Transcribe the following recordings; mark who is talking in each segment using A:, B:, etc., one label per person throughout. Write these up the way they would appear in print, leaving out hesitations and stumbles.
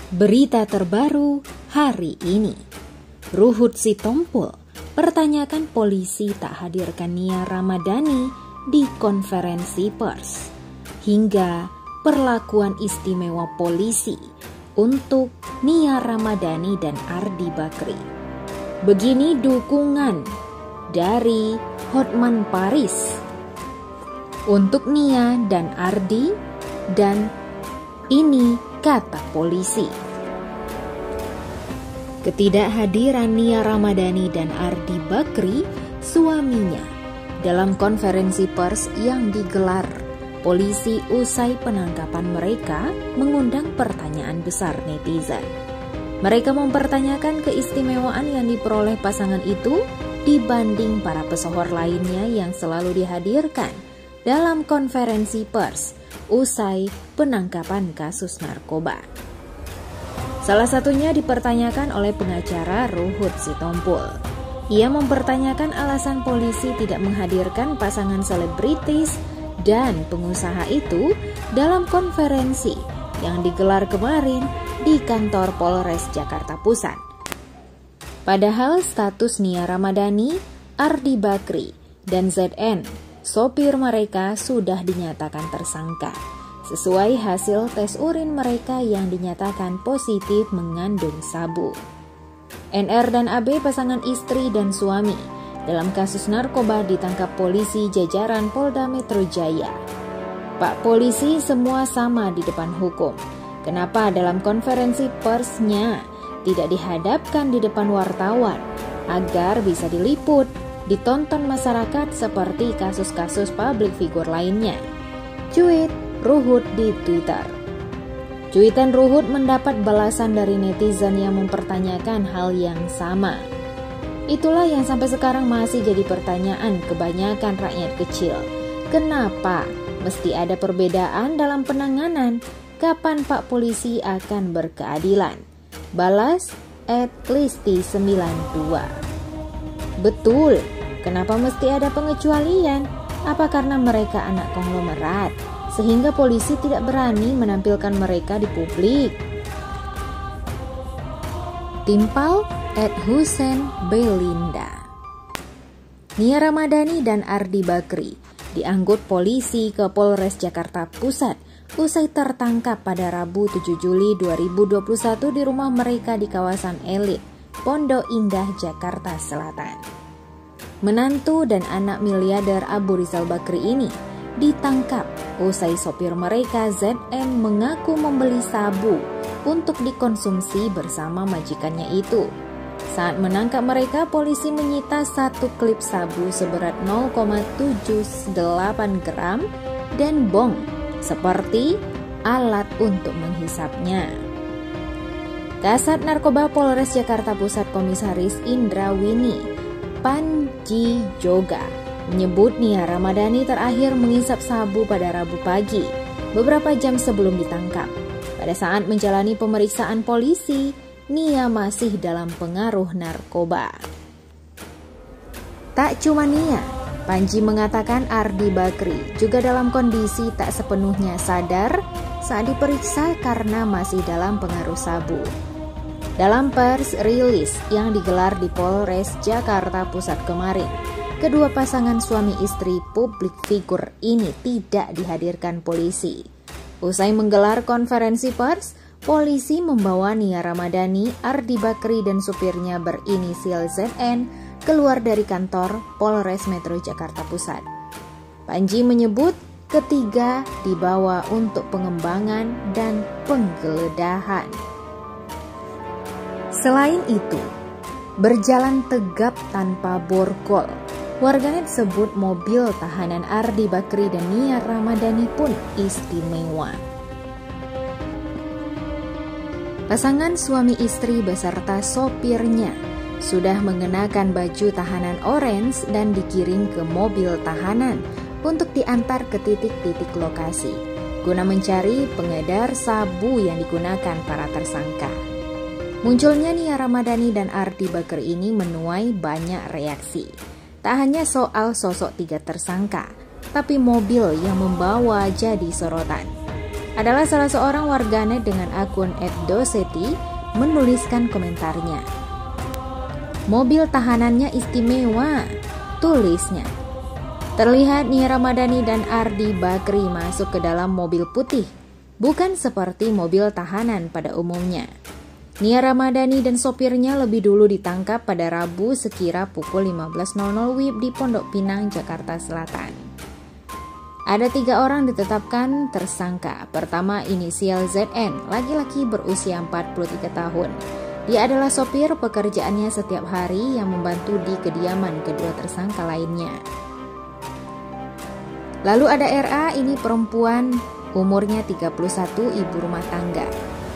A: Berita terbaru hari ini. Ruhut Sitompul pertanyakan polisi tak hadirkan Nia Ramadhani di konferensi pers. Hingga perlakuan istimewa polisi untuk Nia Ramadhani dan Ardi Bakri. Begini dukungan dari Hotman Paris untuk Nia dan Ardi, dan ini kata polisi. Ketidakhadiran Nia Ramadhani dan Ardi Bakri, suaminya, dalam konferensi pers yang digelar polisi usai penangkapan mereka mengundang pertanyaan besar netizen. Mereka mempertanyakan keistimewaan yang diperoleh pasangan itu dibanding para pesohor lainnya yang selalu dihadirkan dalam konferensi pers usai penangkapan kasus narkoba. Salah satunya dipertanyakan oleh pengacara Ruhut Sitompul. Ia mempertanyakan alasan polisi tidak menghadirkan pasangan selebritis dan pengusaha itu dalam konferensi yang digelar kemarin di kantor Polres Jakarta Pusat. Padahal status Nia Ramadhani, Ardi Bakri, dan ZN, sopir mereka, sudah dinyatakan tersangka sesuai hasil tes urin mereka yang dinyatakan positif mengandung sabu. NR dan AB, pasangan istri dan suami dalam kasus narkoba, ditangkap polisi jajaran Polda Metro Jaya. Pak polisi, semua sama di depan hukum. Kenapa dalam konferensi persnya tidak dihadapkan di depan wartawan agar bisa diliput, ditonton masyarakat seperti kasus-kasus publik figur lainnya? Cuit Ruhut di Twitter. Cuitan Ruhut mendapat balasan dari netizen yang mempertanyakan hal yang sama. Itulah yang sampai sekarang masih jadi pertanyaan kebanyakan rakyat kecil. Kenapa mesti ada perbedaan dalam penanganan? Kapan Pak polisi akan berkeadilan? Balas @listi92. Betul, kenapa mesti ada pengecualian? Apa karena mereka anak konglomerat sehingga polisi tidak berani menampilkan mereka di publik? Timpal @Husen Belinda. Nia Ramadhani dan Ardi Bakri diangkut polisi ke Polres Jakarta Pusat usai tertangkap pada Rabu 7 Juli 2021 di rumah mereka di kawasan elit Pondok Indah, Jakarta Selatan. Menantu dan anak miliarder Abu Rizal Bakri ini ditangkap usai sopir mereka ZN mengaku membeli sabu untuk dikonsumsi bersama majikannya itu. Saat menangkap mereka, polisi menyita satu klip sabu seberat 0,78 gram dan bong seperti alat untuk menghisapnya. Kasat Narkoba Polres Jakarta Pusat Komisaris Indra Wini Panji Joga menyebut Nia Ramadhani terakhir menghisap sabu pada Rabu pagi, beberapa jam sebelum ditangkap. Pada saat menjalani pemeriksaan polisi, Nia masih dalam pengaruh narkoba. Tak cuma Nia, Panji mengatakan Ardi Bakri juga dalam kondisi tak sepenuhnya sadar saat diperiksa karena masih dalam pengaruh sabu. Dalam pers rilis yang digelar di Polres Jakarta Pusat kemarin, kedua pasangan suami istri publik figur ini tidak dihadirkan polisi. Usai menggelar konferensi pers, polisi membawa Nia Ramadhani, Ardi Bakri, dan supirnya berinisial ZN keluar dari kantor Polres Metro Jakarta Pusat. Panji menyebut ketiga dibawa untuk pengembangan dan penggeledahan. Selain itu, berjalan tegap tanpa borgol. Warganet sebut mobil tahanan Ardi Bakri dan Nia Ramadhani pun istimewa. Pasangan suami istri beserta sopirnya sudah mengenakan baju tahanan orange dan dikirim ke mobil tahanan untuk diantar ke titik-titik lokasi guna mencari pengedar sabu yang digunakan para tersangka. Munculnya Nia Ramadhani dan Ardi Bakri ini menuai banyak reaksi. Tak hanya soal sosok tiga tersangka, tapi mobil yang membawa jadi sorotan. adalah salah seorang warganet dengan akun @doseti menuliskan komentarnya. "Mobil tahanannya istimewa," tulisnya. Terlihat Nia Ramadhani dan Ardi Bakri masuk ke dalam mobil putih, bukan seperti mobil tahanan pada umumnya. Nia Ramadhani dan sopirnya lebih dulu ditangkap pada Rabu sekira pukul 15.00 WIB di Pondok Pinang, Jakarta Selatan. Ada 3 orang ditetapkan tersangka. Pertama, inisial ZN, laki-laki berusia 43 tahun. Dia adalah sopir, pekerjaannya setiap hari yang membantu di kediaman kedua tersangka lainnya. Lalu ada RA, ini perempuan, umurnya 31, ibu rumah tangga.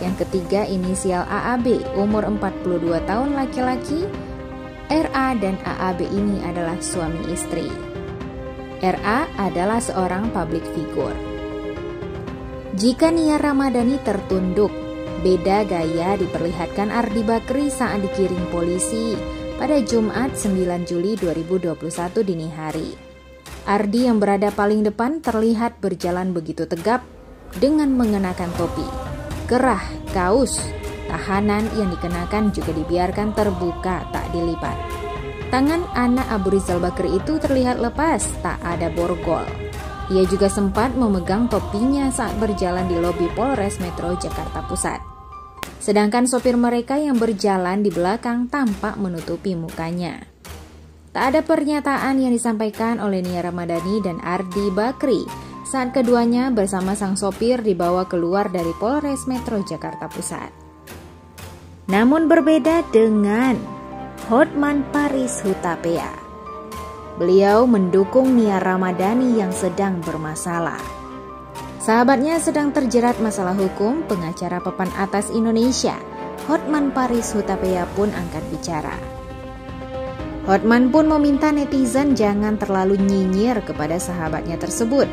A: Yang ketiga inisial AAB, umur 42 tahun, laki-laki. RA dan AAB ini adalah suami istri. RA adalah seorang public figure. Jika Nia Ramadhani tertunduk, beda gaya diperlihatkan Ardi Bakri saat digiring polisi pada Jumat 9 Juli 2021 dini hari. Ardi yang berada paling depan terlihat berjalan begitu tegap dengan mengenakan topi. Kerah, kaos, tahanan yang dikenakan juga dibiarkan terbuka, tak dilipat. Tangan anak Abu Rizal Bakri itu terlihat lepas, tak ada borgol. Ia juga sempat memegang topinya saat berjalan di lobi Polres Metro Jakarta Pusat. Sedangkan sopir mereka yang berjalan di belakang tampak menutupi mukanya. Tak ada pernyataan yang disampaikan oleh Nia Ramadhani dan Ardi Bakri saat keduanya bersama sang sopir dibawa keluar dari Polres Metro Jakarta Pusat. Namun berbeda dengan Hotman Paris Hutapea. Beliau mendukung Nia Ramadhani yang sedang bermasalah. Sahabatnya sedang terjerat masalah hukum. Pengacara papan atas Indonesia, Hotman Paris Hutapea pun angkat bicara. Hotman pun meminta netizen jangan terlalu nyinyir kepada sahabatnya tersebut.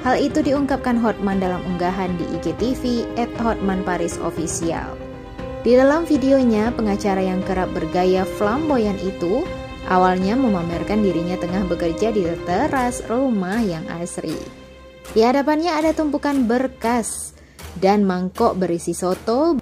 A: Hal itu diungkapkan Hotman dalam unggahan di IGTV @HotmanParisOfficial. Di dalam videonya, pengacara yang kerap bergaya flamboyan itu awalnya memamerkan dirinya tengah bekerja di teras rumah yang asri. Di hadapannya ada tumpukan berkas dan mangkok berisi soto,